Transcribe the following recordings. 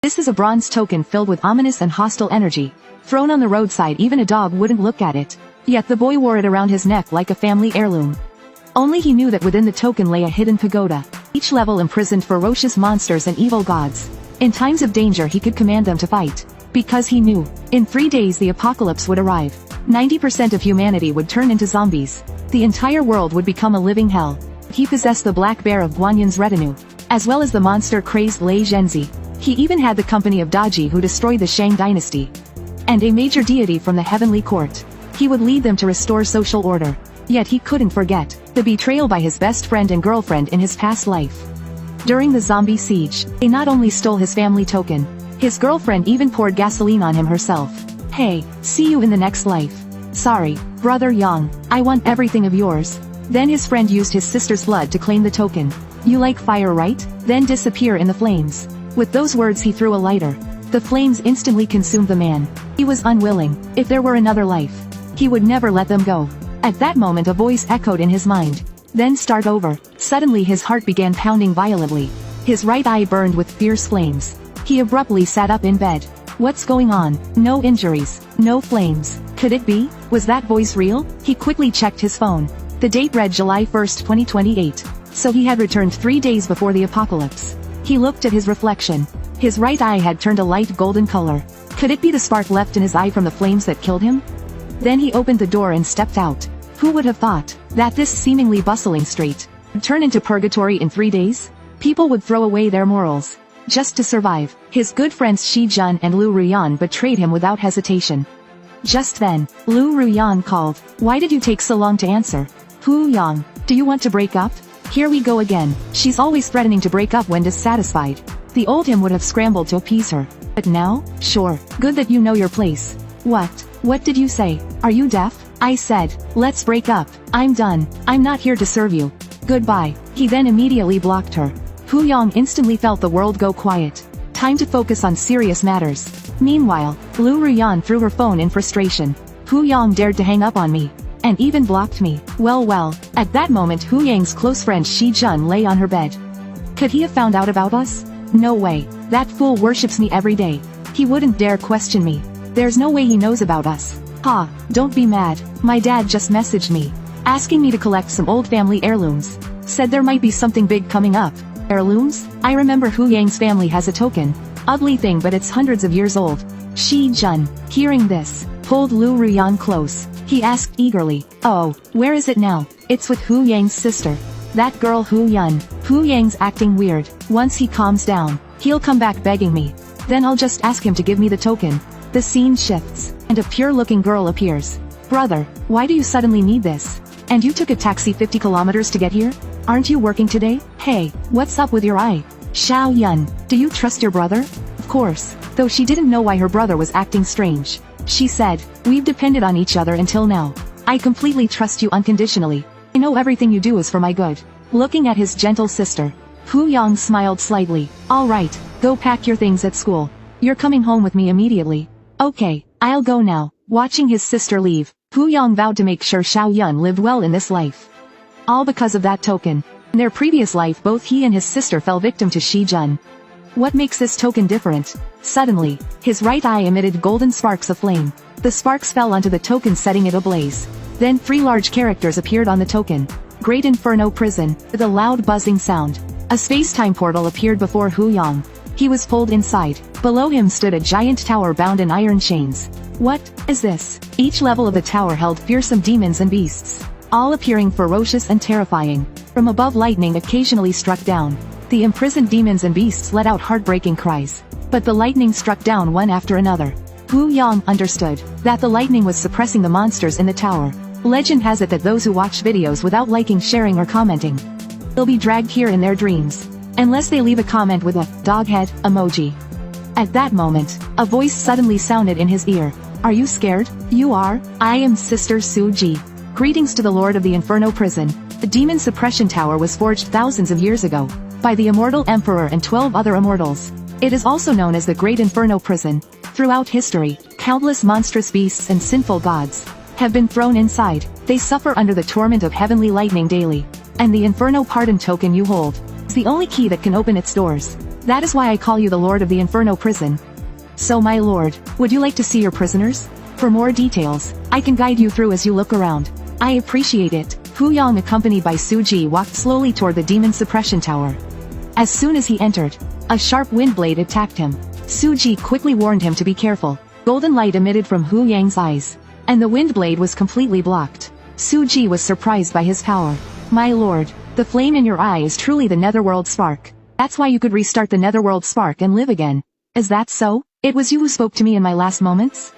This is a bronze token filled with ominous and hostile energy. Thrown on the roadside, even a dog wouldn't look at it. Yet the boy wore it around his neck like a family heirloom. Only he knew that within the token lay a hidden pagoda. Each level imprisoned ferocious monsters and evil gods. In times of danger he could command them to fight. Because he knew, in 3 days the apocalypse would arrive. 90% of humanity would turn into zombies. The entire world would become a living hell. He possessed the black bear of Guanyan's retinue, as well as the monster-crazed Lei Zhenzi. He even had the company of Daji, who destroyed the Shang dynasty, and a major deity from the heavenly court. He would lead them to restore social order. Yet he couldn't forget the betrayal by his best friend and girlfriend in his past life. During the zombie siege, they not only stole his family token, his girlfriend even poured gasoline on him herself. Hey, see you in the next life. Sorry, brother Yang, I want everything of yours. Then his friend used his sister's blood to claim the token. You like fire, right? Then disappear in the flames. With those words he threw a lighter. The flames instantly consumed the man. He was unwilling. If there were another life, he would never let them go. At that moment a voice echoed in his mind. Then start over. Suddenly his heart began pounding violently. His right eye burned with fierce flames. He abruptly sat up in bed. What's going on? No injuries. No flames. Could it be? Was that voice real? He quickly checked his phone. The date read July 1st, 2028. So he had returned 3 days before the apocalypse. He looked at his reflection. His right eye had turned a light golden color. Could it be the spark left in his eye from the flames that killed him? Then he opened the door and stepped out. Who would have thought that this seemingly bustling street would turn into purgatory in 3 days? People would throw away their morals just to survive. His good friends Shi Jun and Lu Ruyan betrayed him without hesitation. Just then, Lu Ruyan called. Why did you take so long to answer? Hu Yang, do you want to break up? Here we go again. She's always threatening to break up when dissatisfied. The old him would have scrambled to appease her. But now? Sure. Good that you know your place. What? What did you say? Are you deaf? I said, let's break up. I'm done. I'm not here to serve you. Goodbye. He then immediately blocked her. Hu Yang instantly felt the world go quiet. Time to focus on serious matters. Meanwhile, Lu Ruyan threw her phone in frustration. Hu Yang dared to hang up on me. And even blocked me. Well, at that moment Hu Yang's close friend Shi Jun lay on her bed. Could he have found out about us? No way. That fool worships me every day. He wouldn't dare question me. There's no way he knows about us. Ha, don't be mad. My dad just messaged me, asking me to collect some old family heirlooms. Said there might be something big coming up. Heirlooms? I remember Hu Yang's family has a token. Ugly thing, but it's hundreds of years old. Shi Jun, hearing this, pulled Lu Ruyan close. He asked eagerly, oh, where is it now? It's with Hu Yang's sister. That girl Hu Yun. Hu Yang's acting weird. Once he calms down, he'll come back begging me. Then I'll just ask him to give me the token. The scene shifts, and a pure-looking girl appears. Brother, why do you suddenly need this? And you took a taxi 50 kilometers to get here? Aren't you working today? Hey, what's up with your eye? Xiao Yun, do you trust your brother? Of course, though she didn't know why her brother was acting strange. She said, we've depended on each other until now. I completely trust you unconditionally. I know everything you do is for my good. Looking at his gentle sister, Hu Yang smiled slightly. All right, go pack your things at school. You're coming home with me immediately. Okay, I'll go now. Watching his sister leave, Hu Yang vowed to make sure Xiao Yun lived well in this life. All because of that token. In their previous life both he and his sister fell victim to Shi Jun. What makes this token different? Suddenly, his right eye emitted golden sparks of flame. The sparks fell onto the token, setting it ablaze. Then 3 large characters appeared on the token. Great Inferno Prison. With a loud buzzing sound, a space-time portal appeared before Hu Yang. He was pulled inside. Below him stood a giant tower bound in iron chains. What is this? Each level of the tower held fearsome demons and beasts, all appearing ferocious and terrifying. From above, lightning occasionally struck down. The imprisoned demons and beasts let out heartbreaking cries. But the lightning struck down one after another. Hu Yang understood that the lightning was suppressing the monsters in the tower. Legend has it that those who watch videos without liking, sharing or commenting will be dragged here in their dreams, unless they leave a comment with a dog head emoji. At that moment, a voice suddenly sounded in his ear. Are you scared? You are? I am Sister Su Ji. Greetings to the Lord of the Inferno Prison. The demon suppression tower was forged thousands of years ago by the immortal emperor and 12 other immortals. It is also known as the Great Inferno Prison. Throughout history, countless monstrous beasts and sinful gods have been thrown inside. They suffer under the torment of heavenly lightning daily. And the Inferno Pardon token you hold is the only key that can open its doors. That is why I call you the Lord of the Inferno prison. So my lord, would you like to see your prisoners? For more details, I can guide you through as you look around. I appreciate it. Hu Yang accompanied by Su Ji walked slowly toward the demon suppression tower. As soon as he entered, a sharp wind blade attacked him. Su Ji quickly warned him to be careful. Golden light emitted from Hu Yang's eyes, and the wind blade was completely blocked. Su Ji was surprised by his power. My lord, the flame in your eye is truly the netherworld spark. That's why you could restart the netherworld spark and live again. Is that so? It was you who spoke to me in my last moments?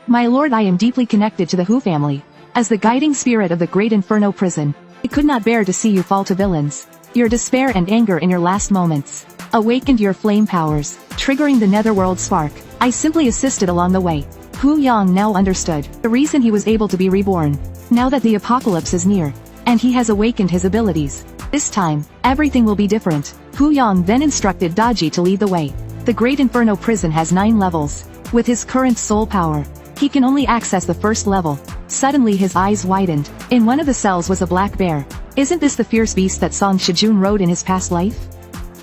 My lord, I am deeply connected to the Hu family. As the guiding spirit of the great Inferno prison, I could not bear to see you fall to villains. Your despair and anger in your last moments awakened your flame powers, triggering the netherworld spark. I simply assisted along the way. Hu Yang now understood the reason he was able to be reborn. Now that the apocalypse is near, and he has awakened his abilities, this time, everything will be different. Hu Yang then instructed Daji to lead the way. The Great Inferno prison has 9 levels. With his current soul power, he can only access the first level. Suddenly his eyes widened. In one of the cells was a black bear. Isn't this the fierce beast that Song Shijun rode in his past life?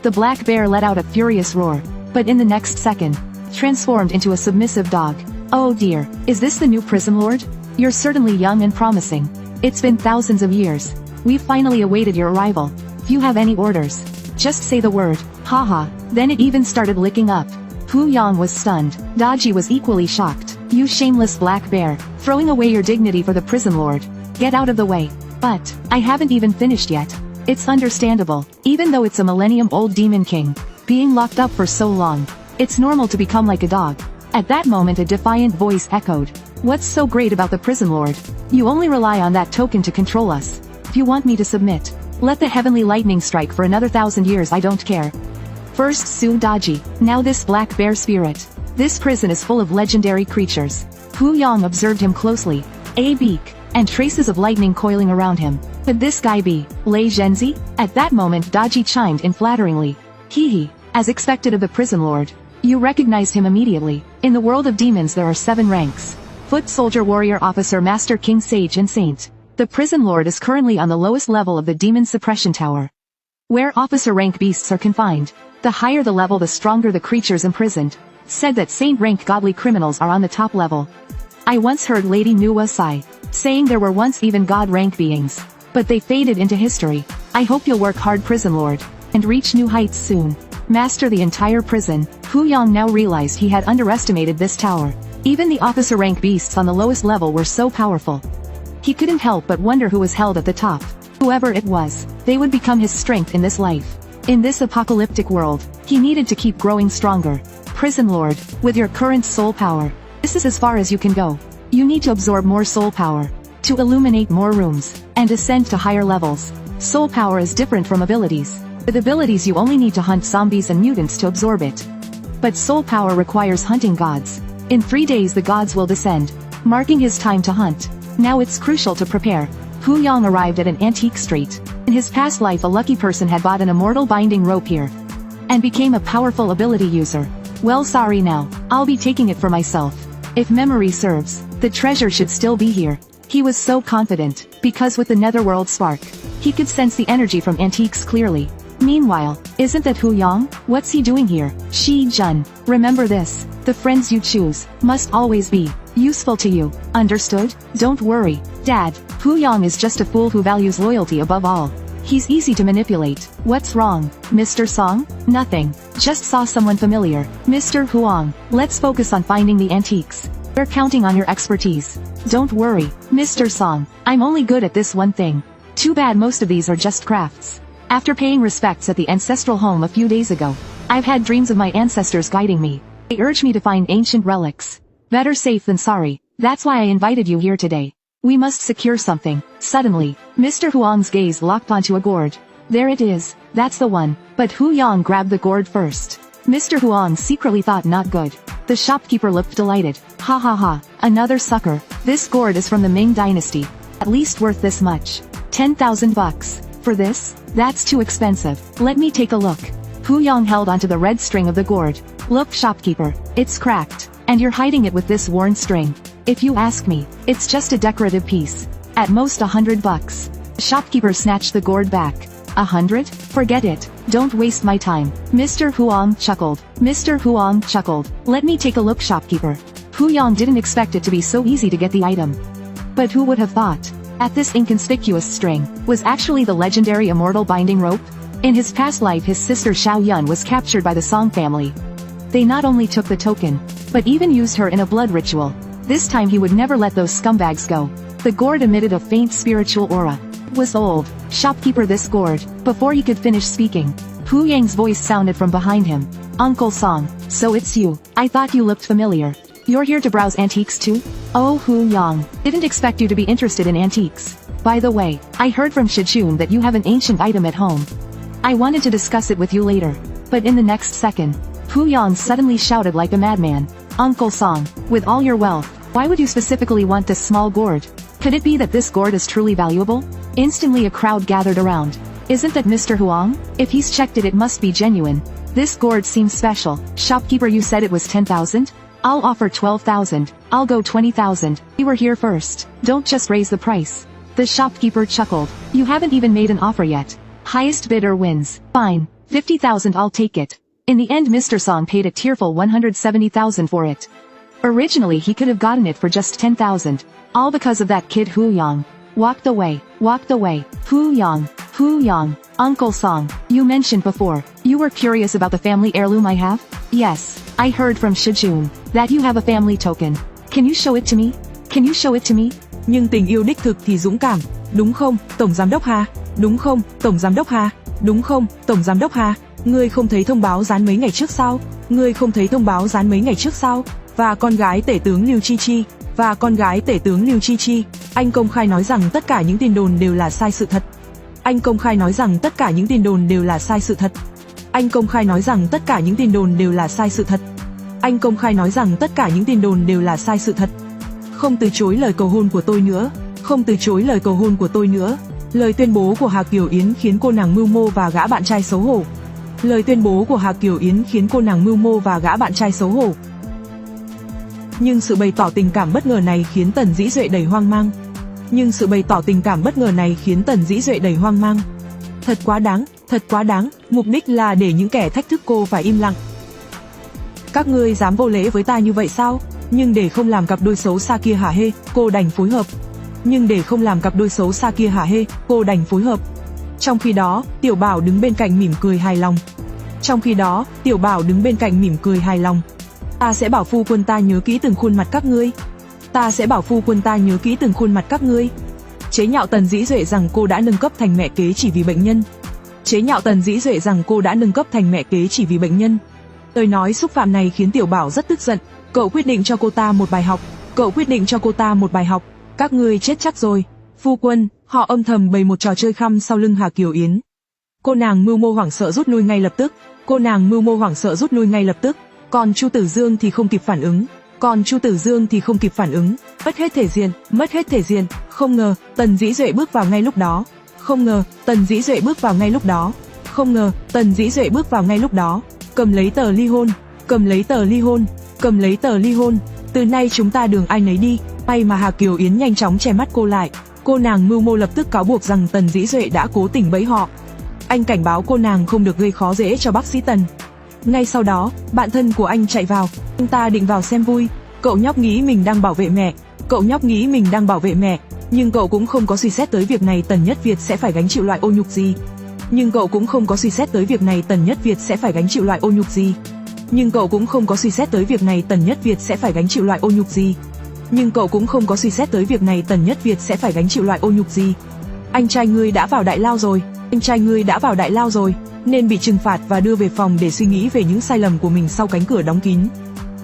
The black bear let out a furious roar, but in the next second, transformed into a submissive dog. Oh dear, is this the new prison lord? You're certainly young and promising. It's been thousands of years. We've finally awaited your arrival. If you have any orders, just say the word. Haha, then it even started licking up. Hu Yang was stunned. Daji was equally shocked. You shameless black bear, throwing away your dignity for the prison lord. Get out of the way. But, I haven't even finished yet. It's understandable, even though it's a millennium-old demon king. Being locked up for so long, it's normal to become like a dog. At that moment a defiant voice echoed. What's so great about the prison lord? You only rely on that token to control us. If you want me to submit, let the heavenly lightning strike for another 1,000 years, I don't care. First Su Daji, now this black bear spirit. This prison is full of legendary creatures. Hu Yang observed him closely. A beak, and traces of lightning coiling around him. Could this guy be Lei Zhenzi? At that moment Daji chimed in flatteringly. Hehe, as expected of the prison lord. You recognized him immediately. In the world of demons there are 7 ranks. Foot soldier, warrior, officer, master, king, sage and saint. The prison lord is currently on the lowest level of the demon suppression tower, where officer rank beasts are confined. The higher the level the stronger the creatures imprisoned. Said that saint rank godly criminals are on the top level. I once heard Lady Nuwa Sai saying there were once even god rank beings, but they faded into history. I hope you'll work hard, prison lord, and reach new heights soon. Master the entire prison. Hu Yang now realized he had underestimated this tower. Even the officer rank beasts on the lowest level were so powerful. He couldn't help but wonder who was held at the top. Whoever it was, they would become his strength in this life. In this apocalyptic world, he needed to keep growing stronger. Prison lord, with your current soul power, this is as far as you can go. You need to absorb more soul power, to illuminate more rooms, and ascend to higher levels. Soul power is different from abilities. With abilities you only need to hunt zombies and mutants to absorb it. But soul power requires hunting gods. In 3 days the gods will descend, marking his time to hunt. Now it's crucial to prepare. Hu Yang arrived at an antique street. In his past life a lucky person had bought an immortal binding rope here, and became a powerful ability user. Well, sorry now, I'll be taking it for myself. If memory serves, the treasure should still be here. He was so confident, because with the netherworld spark, he could sense the energy from antiques clearly. Meanwhile, isn't that Hu Yang? What's he doing here? Shi Jun, remember this, the friends you choose, must always be useful to you, understood? Don't worry, Dad, Hu Yang is just a fool who values loyalty above all. He's easy to manipulate. What's wrong, Mr. Song? Nothing, just saw someone familiar. Mr. Huang, let's focus on finding the antiques. We're counting on your expertise. Don't worry, Mr. Song, I'm only good at this one thing. Too bad most of these are just crafts. After paying respects at the ancestral home a few days ago, I've had dreams of my ancestors guiding me. They urged me to find ancient relics. Better safe than sorry. That's why I invited you here today. We must secure something. Suddenly, Mr. Huang's gaze locked onto a gourd. There it is, that's the one. But Hu Yang grabbed the gourd first. Mr. Huang secretly thought not good. The shopkeeper looked delighted. Ha ha ha, another sucker. This gourd is from the Ming dynasty. At least worth this much. 10,000 bucks. For this? That's too expensive. Let me take a look. Hu Yang held onto the red string of the gourd. Look, shopkeeper, it's cracked, and you're hiding it with this worn string. If you ask me, it's just a decorative piece. At most 100 bucks. The shopkeeper snatched the gourd back. 100? Forget it. Don't waste my time. Mr. Huang chuckled. Mr. Huang chuckled. Let me take a look, shopkeeper. Hu Yang didn't expect it to be so easy to get the item. But who would have thought? At this inconspicuous string, was actually the legendary immortal binding rope? In his past life his sister Xiao Yun was captured by the Song family. They not only took the token, but even used her in a blood ritual. This time he would never let those scumbags go. The gourd emitted a faint spiritual aura. Was old. Shopkeeper, this gourd. Before he could finish speaking, Hu Yang's voice sounded from behind him. Uncle Song, so it's you. I thought you looked familiar. You're here to browse antiques too? Oh Hu Yang, didn't expect you to be interested in antiques. By the way, I heard from Shijun that you have an ancient item at home. I wanted to discuss it with you later. But in the next second, Hu Yang suddenly shouted like a madman. Uncle Song, with all your wealth, why would you specifically want this small gourd? Could it be that this gourd is truly valuable? Instantly a crowd gathered around. Isn't that Mr. Huang? If he's checked it, it must be genuine. This gourd seems special. Shopkeeper, you said it was 10,000? I'll offer 12,000. I'll go 20,000. We were here first. Don't just raise the price. The shopkeeper chuckled. You haven't even made an offer yet. Highest bidder wins. Fine. 50,000, I'll take it. In the end Mr. Song paid a tearful 170,000 for it. Originally he could have gotten it for just 10,000. All because of that kid Hu Yang. Walked away. Walked away. Hu Yang. Hu Yang. Uncle Song, you mentioned before, you were curious about the family heirloom I have? Yes, I heard from Shijun, that you have a family token. Can you show it to me? Can you show it to me? Nhưng tình yêu đích thực thì dũng cảm, đúng không, Tổng Giám đốc Hà? Đúng không, Tổng Giám đốc Hà? Đúng không, Tổng Giám đốc Hà? Ngươi không thấy thông báo dán mấy ngày trước sao? Ngươi không thấy thông báo dán mấy ngày trước sao? Và con gái tể tướng Liu Chi Chi, và con gái tể tướng Liu Chi Chi, anh công khai nói rằng tất cả những tin đồn đều là sai sự thật. Anh công khai nói rằng tất cả những tin đồn đều là sai sự thật. Anh công khai nói rằng tất cả những tin đồn đều là sai sự thật. Anh công khai nói rằng tất cả những tin đồn đều là sai sự thật. Không từ chối lời cầu hôn của tôi nữa. Không từ chối lời cầu hôn của tôi nữa. Lời tuyên bố của Hà Kiều Yến khiến cô nàng mưu mô và gã bạn trai xấu hổ. Lời tuyên bố của Hà Kiều Yến khiến cô nàng mưu mô và gã bạn trai xấu hổ. Nhưng sự bày tỏ tình cảm bất ngờ này khiến Tần Dĩ Duệ đầy hoang mang. Nhưng sự bày tỏ tình cảm bất ngờ này khiến Tần Dĩ Duệ đầy hoang mang. Thật quá đáng, thật quá đáng, mục đích là để những kẻ thách thức cô phải im lặng. Các ngươi dám vô lễ với ta như vậy sao? Nhưng để không làm cặp đôi xấu xa kia hả hê, cô đành phối hợp. Nhưng để không làm cặp đôi xấu xa kia hả hê, cô đành phối hợp. Trong khi đó, Tiểu Bảo đứng bên cạnh mỉm cười hài lòng. Trong khi đó, Tiểu Bảo đứng bên cạnh mỉm cười hài lòng. Ta sẽ bảo phu quân ta nhớ kỹ từng khuôn mặt các ngươi. Ta sẽ bảo phu quân ta nhớ kỹ từng khuôn mặt các ngươi. Chế nhạo Tần Dĩ Duệ rằng cô đã nâng cấp thành mẹ kế chỉ vì bệnh nhân. Chế nhạo Tần Dĩ Duệ rằng cô đã nâng cấp thành mẹ kế chỉ vì bệnh nhân. Lời nói xúc phạm này khiến Tiểu Bảo rất tức giận. Cậu quyết định cho cô ta một bài học. Cậu quyết định cho cô ta một bài học. Các ngươi chết chắc rồi. Phu quân, họ âm thầm bày một trò chơi khăm sau lưng Hà Kiều Yến. Cô nàng mưu mô hoảng sợ rút lui ngay lập tức. Cô nàng mưu mô hoảng sợ rút lui ngay lập tức. Còn Chu Tử Dương thì không kịp phản ứng. Còn Chu Tử Dương thì không kịp phản ứng. Mất hết thể diện, mất hết thể diện. Không ngờ, Tần Dĩ Duệ bước vào ngay lúc đó. Không ngờ, Tần Dĩ Duệ bước vào ngay lúc đó. Không ngờ, Tần Dĩ Duệ bước vào ngay lúc đó. Cầm lấy tờ ly hôn. Cầm lấy tờ ly hôn. Cầm lấy tờ ly hôn. Từ nay chúng ta đường ai nấy đi. May mà Hà Kiều Yến nhanh chóng che mắt cô lại. Cô nàng mưu mô lập tức cáo buộc rằng Tần Dĩ Duệ đã cố tình bẫy họ. Anh cảnh báo cô nàng không được gây khó dễ cho bác sĩ Tần. Ngay sau đó, bạn thân của anh chạy vào. Anh ta định vào xem vui. Cậu nhóc nghĩ mình đang bảo vệ mẹ. Cậu nhóc nghĩ mình đang bảo vệ mẹ. Nhưng cậu cũng không có suy xét tới việc này Tần Nhất Việt sẽ phải gánh chịu loại ô nhục gì. Nhưng cậu cũng không có suy xét tới việc này Tần Nhất Việt sẽ phải gánh chịu loại ô nhục gì. Nhưng cậu cũng không có suy xét tới việc này Tần Nhất Việt sẽ phải gánh chịu loại ô nhục gì. Nhưng cậu cũng không có suy xét tới việc này Tần Nhất Việt sẽ phải gánh chịu loại ô nhục gì. Anh trai ngươi đã vào đại lao rồi. Anh trai ngươi đã vào đại lao rồi. Nên bị trừng phạt và đưa về phòng để suy nghĩ về những sai lầm của mình sau cánh cửa đóng kín.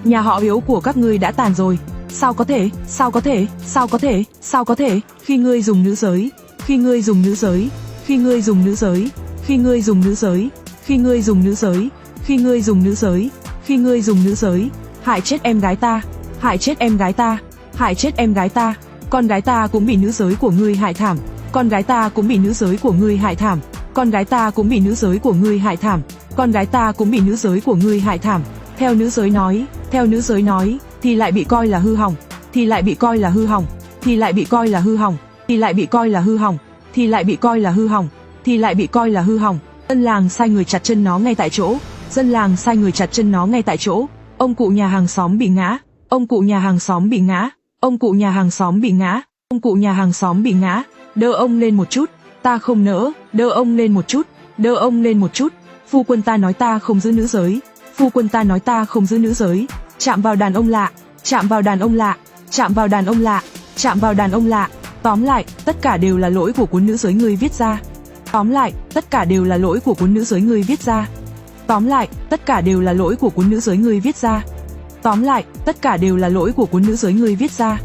Nhà họ Hiếu của các ngươi đã tàn rồi. Sao có thể? Sao có thể? Sao có thể? Sao có thể? Khi ngươi dùng nữ giới. Khi ngươi dùng nữ giới. Khi ngươi dùng nữ giới. Khi ngươi dùng nữ giới. Khi ngươi dùng nữ giới. Khi ngươi dùng nữ giới. Khi ngươi dùng nữ giới. Hại chết em gái ta. Hại chết em gái ta. Hại chết em gái ta. Con gái ta cũng bị nữ giới của ngươi hại thảm. Con gái ta cũng bị nữ giới của ngươi hại thảm. Con gái ta cũng bị nữ giới của ngươi hại thảm. Con gái ta cũng bị nữ giới của ngươi hại thảm. Theo nữ giới nói, theo nữ giới nói, thì lại bị coi là hư hỏng, thì lại bị coi là hư hỏng, thì lại bị coi là hư hỏng, thì lại bị coi là hư hỏng, thì lại bị coi là hư hỏng, thì lại bị coi là hư hỏng. Dân làng sai người chặt chân nó ngay tại chỗ. Dân làng sai người chặt chân nó ngay tại chỗ. Ông cụ nhà hàng xóm bị ngã. Ông cụ nhà hàng xóm bị ngã. Ông cụ nhà hàng xóm bị ngã. Ông cụ nhà hàng xóm bị ngã. Đỡ ông lên một chút. Ta không nỡ. Đỡ ông lên một chút. Đỡ ông lên một chút. Phu quân ta nói ta không giữ nữ giới. Phu quân ta nói ta không giữ nữ giới. Chạm vào đàn ông lạ. Chạm vào đàn ông lạ. Chạm vào đàn ông lạ. Chạm vào đàn ông lạ. Tóm lại, tất cả đều là lỗi của cuốn nữ giới ngươi viết ra. Tóm lại, tất cả đều là lỗi của cuốn nữ giới ngươi viết ra. Tóm lại, tất cả đều là lỗi của cuốn nữ giới ngươi viết ra. Tóm lại, tất cả đều là lỗi của cuốn nữ giới ngươi viết ra.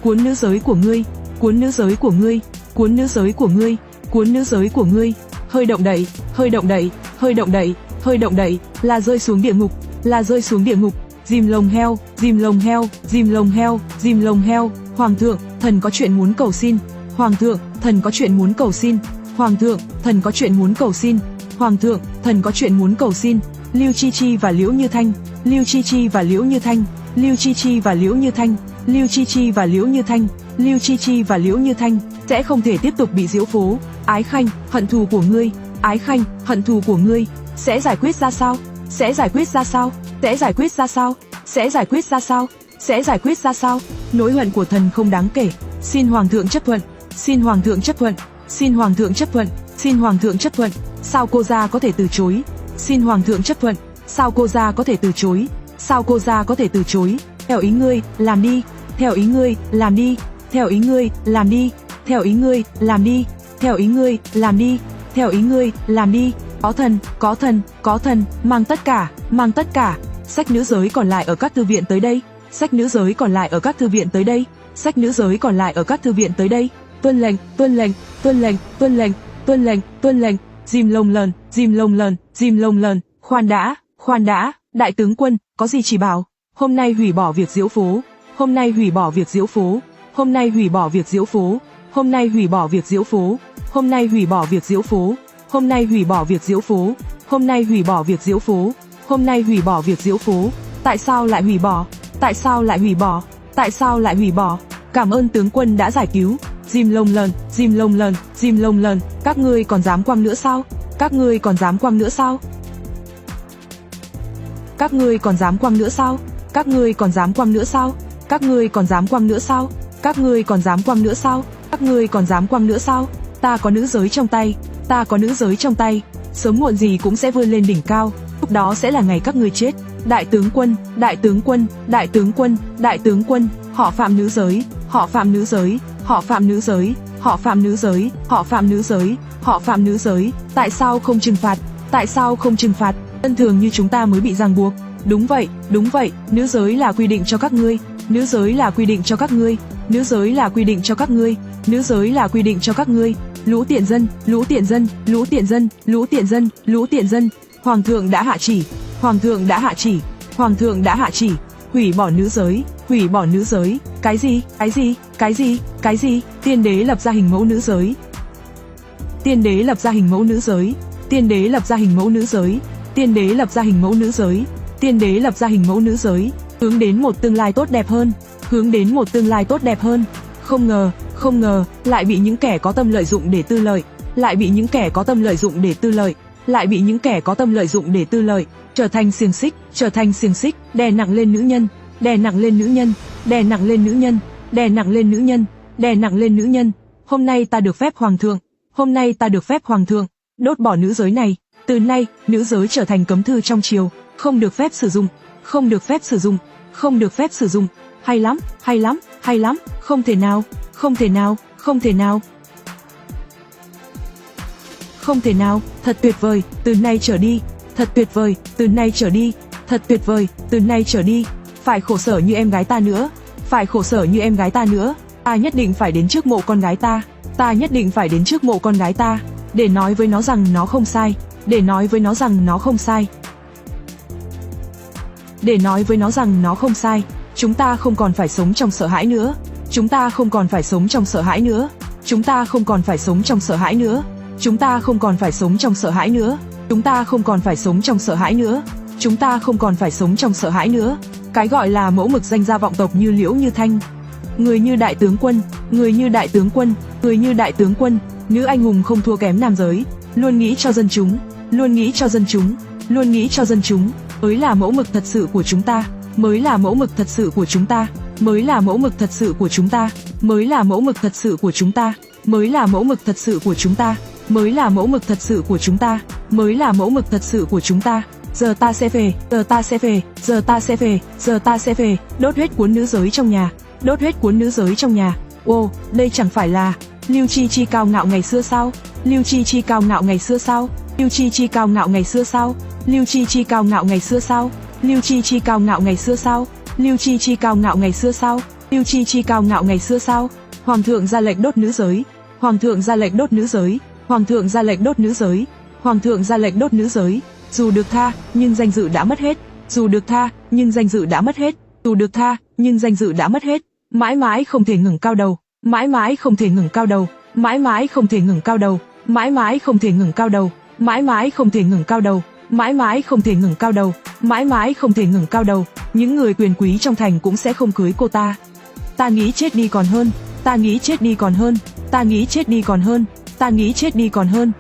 Cuốn nữ giới của ngươi, cuốn nữ giới của ngươi, cuốn nữ giới của ngươi, cuốn nữ giới của ngươi. Hơi động đậy, hơi động đậy, hơi động đậy, hơi động đậy, là rơi xuống địa ngục, là rơi xuống địa ngục. Dìm lồng heo, dìm lồng heo, dìm lồng heo, dìm lồng heo. Hoàng thượng, thần có chuyện muốn cầu xin. Hoàng thượng, thần có chuyện muốn cầu xin. Hoàng thượng, thần có chuyện muốn cầu xin. Hoàng thượng, thần có chuyện muốn cầu xin. Lưu Chi Chi và Liễu Như Thanh, Lưu Chi Chi và Liễu Như Thanh, Lưu Chi Chi và Liễu Như Thanh, Lưu Chi Chi và Liễu Như Thanh, Lưu Chi Chi và Liễu Như Thanh sẽ không thể tiếp tục bị diễu phố. Ái Khanh, hận thù của ngươi, Ái Khanh, hận thù của ngươi sẽ giải quyết ra sao? Sẽ giải quyết ra sao? Sẽ giải quyết ra sao? Sẽ giải quyết ra sao? Sẽ giải quyết ra sao? Nỗi hận của thần không đáng kể. Xin hoàng thượng chấp thuận. Xin hoàng thượng chấp thuận. Xin hoàng thượng chấp thuận. Xin hoàng thượng chấp thuận. Sao cô gia có thể từ chối? Xin hoàng thượng chấp thuận. Sao cô gia có thể từ chối? Sao cô gia có thể từ chối? Theo ý ngươi, làm đi. Theo ý ngươi, làm đi. Theo ý ngươi, làm đi. Theo ý ngươi, làm đi. Theo ý ngươi, làm đi. Theo ý ngươi, làm đi. Có thần, có thần, có thần, mang tất cả, mang tất cả. Sách nữ giới còn lại ở các thư viện tới đây. Sách nữ giới còn lại ở các thư viện tới đây. Sách nữ giới còn lại ở các thư viện tới đây. Tuân lệnh, tuân lệnh, tuân lệnh, tuân lệnh, tuân lệnh, tuân lệnh. Dìm lồng lờn, dìm lồng lờn, dìm lồng lờn. Khoan đã, đại tướng quân, có gì chỉ bảo. Hôm nay hủy bỏ việc diễu phố. Hôm nay hủy bỏ việc diễu phố. Hôm nay hủy bỏ việc diễu phố. Hôm nay hủy bỏ việc diễu phố. Hôm nay hủy bỏ việc diễu phố. Hôm nay hủy bỏ việc diễu phố. Hôm nay hủy bỏ việc diễu phố. Hôm nay hủy bỏ việc diễu phố. Tại sao lại hủy bỏ? Tại sao lại hủy bỏ? Tại sao lại hủy bỏ? Cảm ơn tướng quân đã giải cứu. Dìm lồng lờn, dìm lồng lờn, dìm lồng lờn. Các ngươi còn dám quăng nữa sao? Các ngươi còn dám quăng nữa sao? Các ngươi còn dám quăng nữa sao? Các ngươi còn dám quăng nữa sao? Các ngươi còn dám quăng nữa sao? Các ngươi còn dám quăng nữa sao? Các ngươi còn dám quăng nữa sao? Ta có nữ giới trong tay, ta có nữ giới trong tay, sớm muộn gì cũng sẽ vươn lên đỉnh cao, lúc đó sẽ là ngày các ngươi chết. Đại tướng quân, đại tướng quân, đại tướng quân, đại tướng quân, họ phạm nữ giới, họ phạm nữ giới, họ phạm nữ giới, họ phạm nữ giới, họ phạm nữ giới, họ phạm nữ giới. Tại sao không trừng phạt? Tại sao không trừng phạt? Dân thường như chúng ta mới bị ràng buộc. Đúng vậy, nữ giới là quy định cho các ngươi, nữ giới là quy định cho các ngươi, nữ giới là quy định cho các ngươi, nữ giới là quy định cho các ngươi. Lũ tiện dân, lũ tiện dân, lũ tiện dân, lũ tiện dân, lũ tiện dân. Hoàng thượng đã hạ chỉ, hoàng thượng đã hạ chỉ, hoàng thượng đã hạ chỉ, hủy bỏ nữ giới, hủy bỏ nữ giới. Cái gì, cái gì, cái gì, cái gì? Tiên đế lập ra hình mẫu nữ giới. Tiên đế lập ra hình mẫu nữ giới. Tiên đế lập ra hình mẫu nữ giới. Tiên đế lập ra hình mẫu nữ giới. Tiên đế lập ra hình mẫu nữ giới, hướng đến một tương lai tốt đẹp hơn, hướng đến một tương lai tốt đẹp hơn. Không ngờ, lại bị những kẻ có tâm lợi dụng để tư lợi, lại bị những kẻ có tâm lợi dụng để tư lợi, lại bị những kẻ có tâm lợi dụng để tư lợi, trở thành xiềng xích, trở thành xiềng xích, đè nặng lên nữ nhân, đè nặng lên nữ nhân, đè nặng lên nữ nhân, đè nặng lên nữ nhân, đè nặng lên nữ nhân. Hôm nay ta được phép hoàng thượng, hôm nay ta được phép hoàng thượng đốt bỏ nữ giới này. Từ nay, nữ giới trở thành cấm thư trong triều, không được phép sử dụng, không được phép sử dụng, không được phép sử dụng. Hay lắm, hay lắm, hay lắm, không thể nào, không thể nào, không thể nào. Không thể nào, thật tuyệt vời, từ nay trở đi, thật tuyệt vời, từ nay trở đi, thật tuyệt vời, từ nay trở đi. Phải khổ sở như em gái ta nữa, phải khổ sở như em gái ta nữa. Ta nhất định phải đến trước mộ con gái ta, ta nhất định phải đến trước mộ con gái ta, để nói với nó rằng nó không sai, để nói với nó rằng nó không sai, để nói với nó rằng nó không sai. Chúng ta không còn phải sống trong sợ hãi nữa, chúng ta không còn phải sống trong sợ hãi nữa, chúng ta không còn phải sống trong sợ hãi nữa, chúng ta không còn phải sống trong sợ hãi nữa, chúng ta không còn phải sống trong sợ hãi nữa, chúng ta không còn phải sống trong sợ hãi nữa. Cái gọi là mẫu mực danh gia vọng tộc như Liễu Như Thanh, người như đại tướng quân, người như đại tướng quân, người như đại tướng quân, nữ anh hùng không thua kém nam giới, luôn nghĩ cho dân chúng, luôn nghĩ cho dân chúng, luôn nghĩ cho dân chúng, mới là mẫu mực thật sự của chúng ta, mới là mẫu mực thật sự của chúng ta, mới là mẫu mực thật sự của chúng ta, mới là mẫu mực thật sự của chúng ta, mới là mẫu mực thật sự của chúng ta, mới là mẫu mực thật sự của chúng ta, mới là mẫu mực thật sự của chúng ta. Giờ ta sẽ về, giờ ta sẽ về, giờ ta sẽ về, giờ ta sẽ về, đốt hết cuốn nữ giới trong nhà, đốt hết cuốn nữ giới trong nhà. Ô, đây chẳng phải là Lưu Chi Chi cao ngạo ngày xưa sao? Lưu Chi Chi cao ngạo ngày xưa sao? Lưu Chi Chi cao ngạo ngày xưa sao? Lưu Chi Chi cao ngạo ngày xưa sao? Lưu Chi Chi cao ngạo ngày xưa sao? Lưu Chi Chi cao ngạo ngày xưa sao? Lưu Chi Chi cao ngạo ngày xưa sao? Hoàng thượng ra lệnh đốt nữ giới, hoàng thượng ra lệnh đốt nữ giới, hoàng thượng ra lệnh đốt nữ giới, hoàng thượng ra lệnh đốt nữ giới. Dù được tha, nhưng danh dự đã mất hết. Dù được tha, nhưng danh dự đã mất hết. Dù được tha, nhưng danh dự đã mất hết. Mãi mãi không thể ngẩng cao đầu, mãi mãi không thể ngẩng cao đầu, mãi mãi không thể ngẩng cao đầu, mãi mãi không thể ngẩng cao đầu, mãi mãi không thể ngẩng cao đầu, mãi mãi không thể ngẩng cao đầu, mãi mãi không thể ngẩng cao đầu. Những người quyền quý trong thành cũng sẽ không cưới cô ta. Ta nghĩ chết đi còn hơn, ta nghĩ chết đi còn hơn, ta nghĩ chết đi còn hơn, ta nghĩ chết đi còn hơn.